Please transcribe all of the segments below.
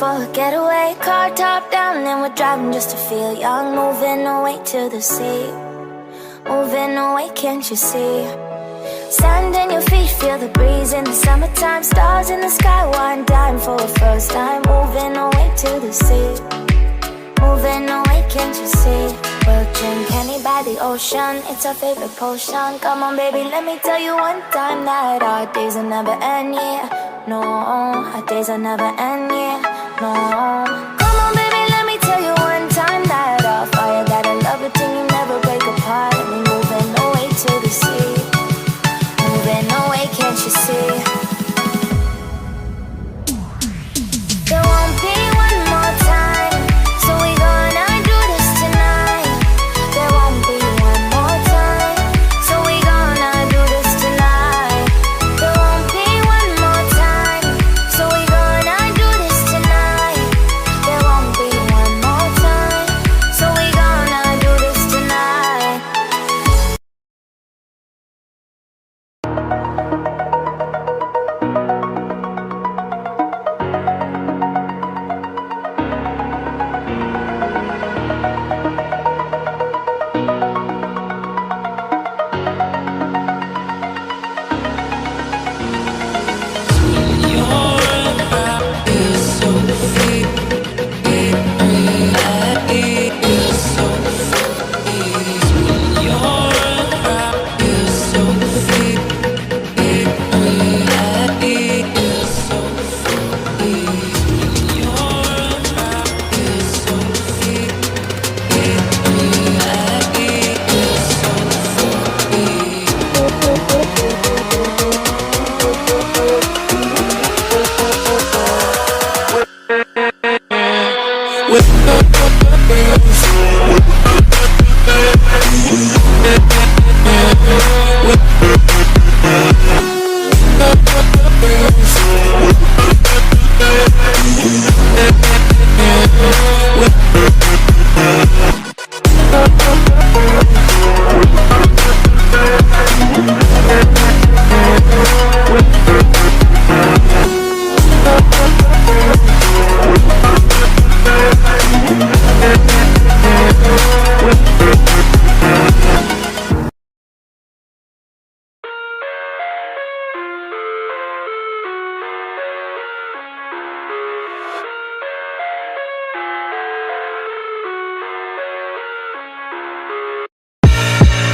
for a getaway. Car top down and we're driving just to feel young. Moving away to the sea, moving away, can't you see? Sand in your feet, feel the breeze in the summertime. Stars in the sky, one dime for a first time. Moving away to the sea, moving away, can't you see? We'll drink honey by the ocean, it's our favorite potion. Come on baby, let me tell you one time that our days will never end, yeah. No, our days will never end, yeah. No. Come on baby, let me tell you one time that our fire got a love it till you never break apart. And we moving away to the sea, moving away, can't you see? There won't be one more time, so we gonna do this tonight. There won't be one more time, so we gonna do this tonight. There won't be one more time, so we gonna do this tonight. There won't be one more time, so we gonna do this tonight.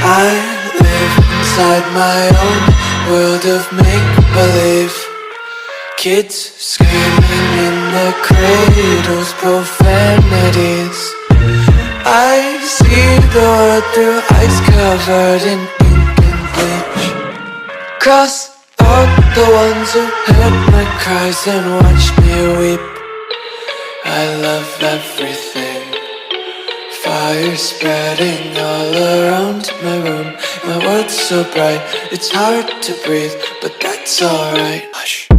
I live inside my own world of make-believe. Kids screaming in their cradles, profanities. I see the world through ice covered in ink and bleach. Cross out the ones who heard my cries and watched me weep. I love everything. Fire spreading all around my room. My world's so bright, it's hard to breathe, but that's alright. Hush.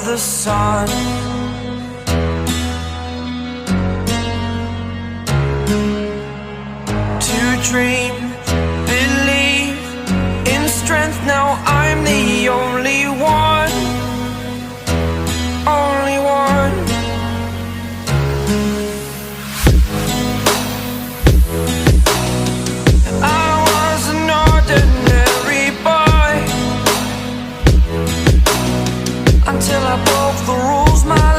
the sun. To dream, believe in strength. Now I'm the only one, only one. I was an ordinary boy until I broke the rules. My